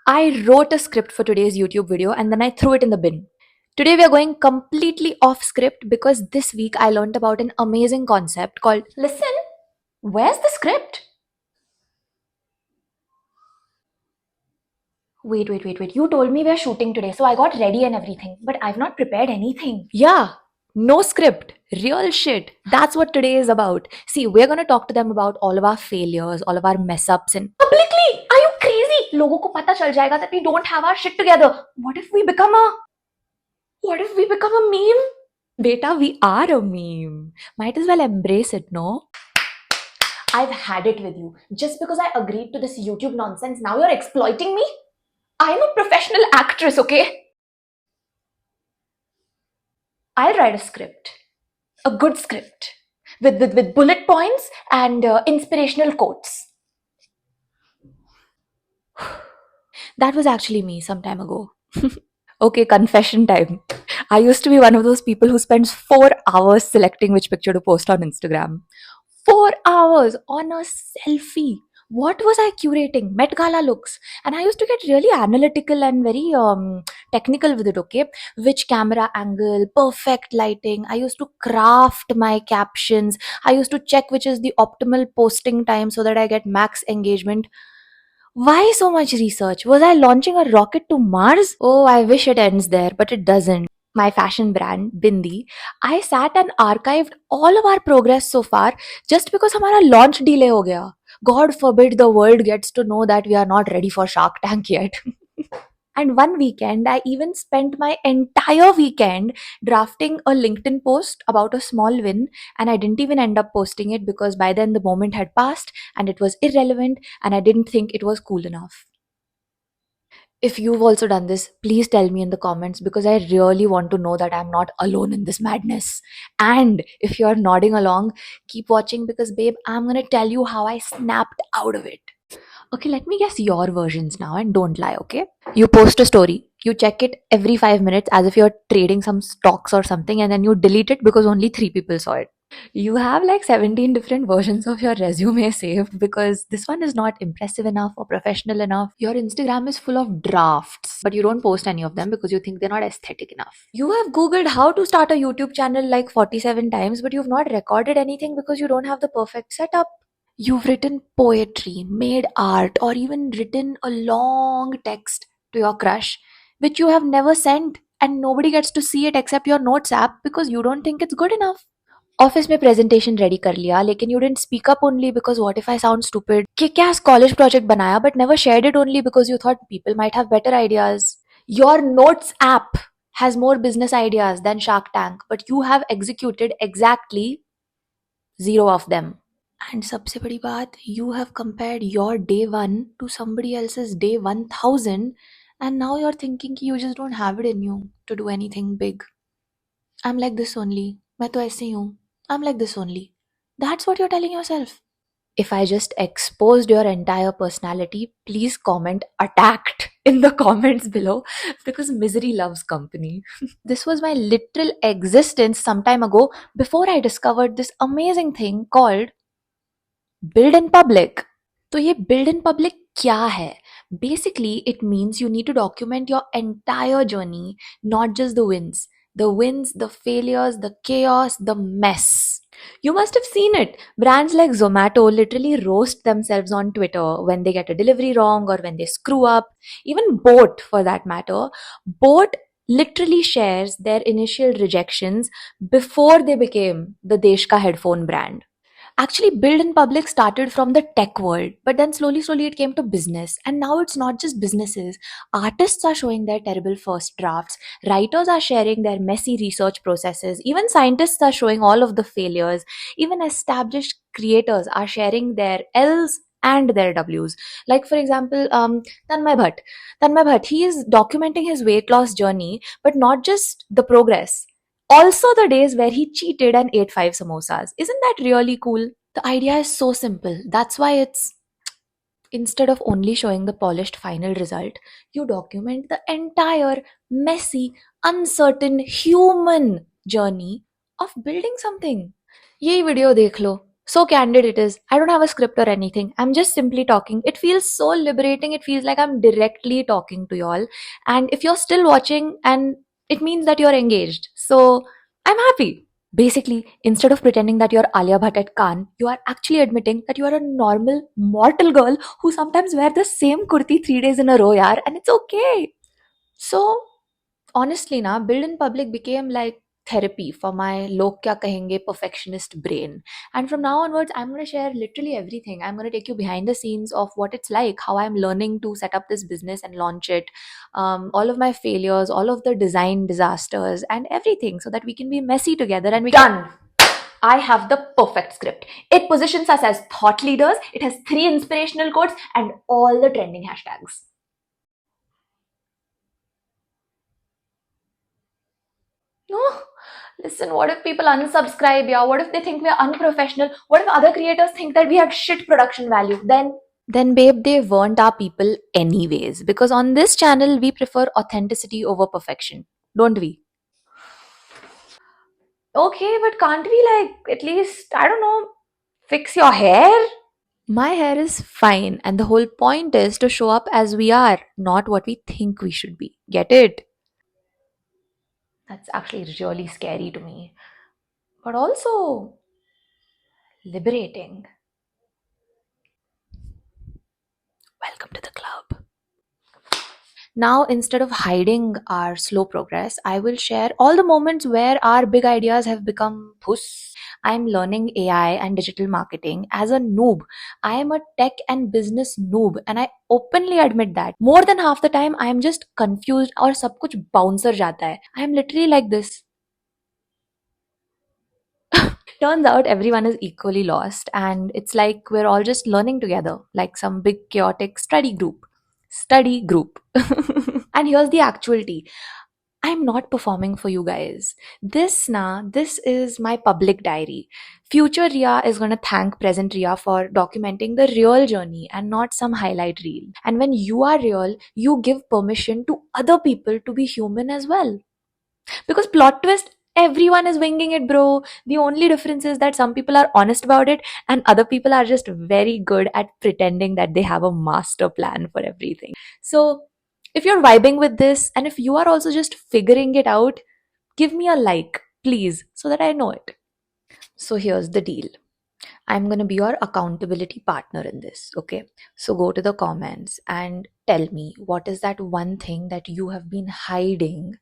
I wrote a script for today's YouTube video and then I threw it in the bin. Today we are going completely off script because this week I learned about an amazing concept called Listen, where's the script? Wait. You told me we're shooting today, so I got ready and everything, but I've not prepared anything. Yeah, no script, real shit. That's what today is about. See, we're gonna talk to them about all of our failures, all of our mess ups in publicly. Are you crazy? लोगों को पता चल जाएगा that we don't have our shit together. What if we become a meme? Beta, we are a meme. Might as well embrace it, no? I've had it with you. Just because I agreed to this YouTube nonsense, now you're exploiting me? I'm a professional actress, okay? I'll write a script. A good script. With bullet points and inspirational quotes. That was actually me some time ago. Okay, confession time. I used to be one of those people who spends 4 hours selecting which picture to post on Instagram. 4 hours on a selfie. What was I curating? Met Gala looks. And I used to get really analytical and very technical with it, okay? Which camera angle, perfect lighting. I used to craft my captions. I used to check which is the optimal posting time so that I get max engagement. Why so much research? Was I launching a rocket to Mars? Oh, I wish it ends there, but it doesn't. My fashion brand, Bindi, I sat and archived all of our progress so far just because हमारा launch delay हो गया. God forbid the world gets to know that we are not ready for Shark Tank yet. And one weekend, I even spent my entire weekend drafting a LinkedIn post about a small win, and I didn't even end up posting it because by then the moment had passed and it was irrelevant, and I didn't think it was cool enough. If you've also done this, please tell me in the comments because I really want to know that I'm not alone in this madness. And if you're nodding along, keep watching because, babe, I'm gonna tell you how I snapped out of it. Okay, let me guess your versions now and don't lie, okay? You post a story, you check it every 5 minutes as if you're trading some stocks or something, and then you delete it because only 3 people saw it. You have like 17 different versions of your resume saved because this one is not impressive enough or professional enough. Your Instagram is full of drafts, but you don't post any of them because you think they're not aesthetic enough. You have Googled how to start a YouTube channel like 47 times, but you've not recorded anything because you don't have the perfect setup. You've written poetry, made art, or even written a long text to your crush, which you have never sent, and nobody gets to see it except your notes app because you don't think it's good enough. Office में presentation ready कर लिया लेकिन you didn't speak up only because what if I sound stupid किक एस college project बनाया but never shared it only because you thought people might have better ideas your notes app has more business ideas than Shark Tank, but you have executed exactly zero of them. And सबसे बड़ी बात, you have compared your day one to somebody else's day 1000, and now you're thinking कि you just don't have it in you to do anything big. I'm like this only. मैं तो ऐसे ही हूँ. I'm like this only. That's what you're telling yourself. If I just exposed your entire personality, please comment attacked in the comments below because misery loves company. This was my literal existence some time ago before I discovered this amazing thing called build in public. तो ये build in public क्या है? Basically, it means you need to document your entire journey, not just the wins. The wins, the failures, the chaos, the mess. You must have seen it. Brands like Zomato literally roast themselves on Twitter when they get a delivery wrong or when they screw up. Even Boat, for that matter. Boat literally shares their initial rejections before they became the Deshka headphone brand. Actually, build in public started from the tech world, but then slowly it came to business. And now it's not just businesses. Artists are showing their terrible first drafts, writers are sharing their messy research processes, even scientists are showing all of the failures, even established creators are sharing their L's and their W's. Like, for example, Tanmay Bhatt. Tanmay Bhatt, he is documenting his weight loss journey, but not just the progress, also the days where he cheated and ate 5 samosas. Isn't that really cool? The idea is so simple. That's why it's instead of only showing the polished final result, you document the entire messy, uncertain human journey of building something. ये video देख लो. So candid it is. I don't have a script or anything. I'm just simply talking. It feels so liberating. It feels like I'm directly talking to y'all. And if you're still watching, and it means that you're engaged. So I'm happy. Basically, instead of pretending that you're Alia Bhatt at Khan, you are actually admitting that you are a normal, mortal girl who sometimes wear the same kurti 3 days in a row, yaar, and it's okay. So honestly na, build in public became like therapy for my log kya kahenge perfectionist brain. And from now onwards, I'm going to share literally everything. I'm going to take you behind the scenes of what it's like, how I'm learning to set up this business and launch it, all of my failures, all of the design disasters, and everything, so that we can be messy together and we done. I have the perfect script. It positions us as thought leaders. It has 3 inspirational quotes and all the trending hashtags. No, listen, what if people unsubscribe? Yeah, what if they think we're unprofessional? What if other creators think that we have shit production value? Then babe, they weren't our people anyways. Because on this channel, we prefer authenticity over perfection, don't we? Okay, but can't we like at least, I don't know, fix your hair? My hair is fine, and the whole point is to show up as we are, not what we think we should be. Get it? That's actually really scary to me, but also liberating. Welcome to the club. Now, instead of hiding our slow progress, I will share all the moments where our big ideas have become puss. I'm learning AI and digital marketing as a noob. I am a tech and business noob, and I openly admit that. More than half the time, I am just confused or सब कुछ bouncer जाता है. I am literally like this. Turns out everyone is equally lost, and it's like we're all just learning together, like some big chaotic study group. Study group. And here's the actual tea. I'm not performing for you guys. This is my public diary. Future Ria is going to thank present Ria for documenting the real journey and not some highlight reel. And when you are real, you give permission to other people to be human as well. Because plot twist, everyone is winging it, bro. The only difference is that some people are honest about it and other people are just very good at pretending that they have a master plan for everything. So, if you're vibing with this and if you are also just figuring it out, give me a like, please, so that I know it. So, here's the deal. I'm going to be your accountability partner in this, okay? So, go to the comments and tell me what is that one thing that you have been hiding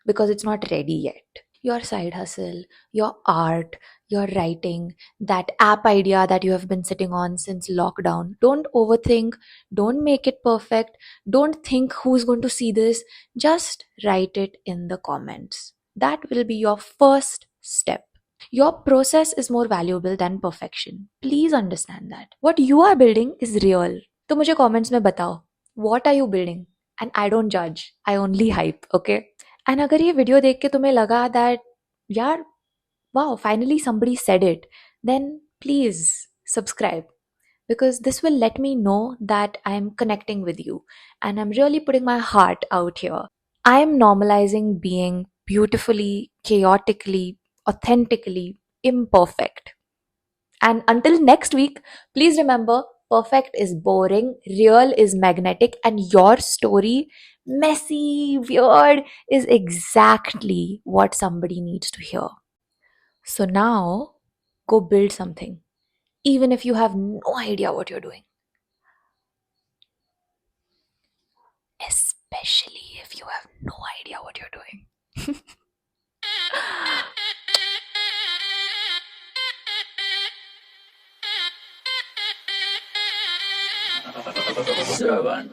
because it's not ready yet. Your side hustle, your art, your writing, that app idea that you have been sitting on since lockdown. Don't overthink, don't make it perfect, don't think who's going to see this. Just write it in the comments. That will be your first step. Your process is more valuable than perfection. Please understand that. What you are building is real. तो मुझे comments में बताओ. What are you building? And I don't judge. I only hype, okay? And अगर ये video देख के तुम्हें लगा दैट यार wow, finally somebody said it, then please subscribe because this will let me know that I'm connecting with you and I'm really putting my heart out here. I'm normalizing being beautifully, chaotically, authentically imperfect. And until next week, please remember perfect is boring, real is magnetic, and your story, messy, weird, is exactly what somebody needs to hear. So now, go build something, even if you have no idea what you're doing. Especially if you have no idea what you're doing. Seven.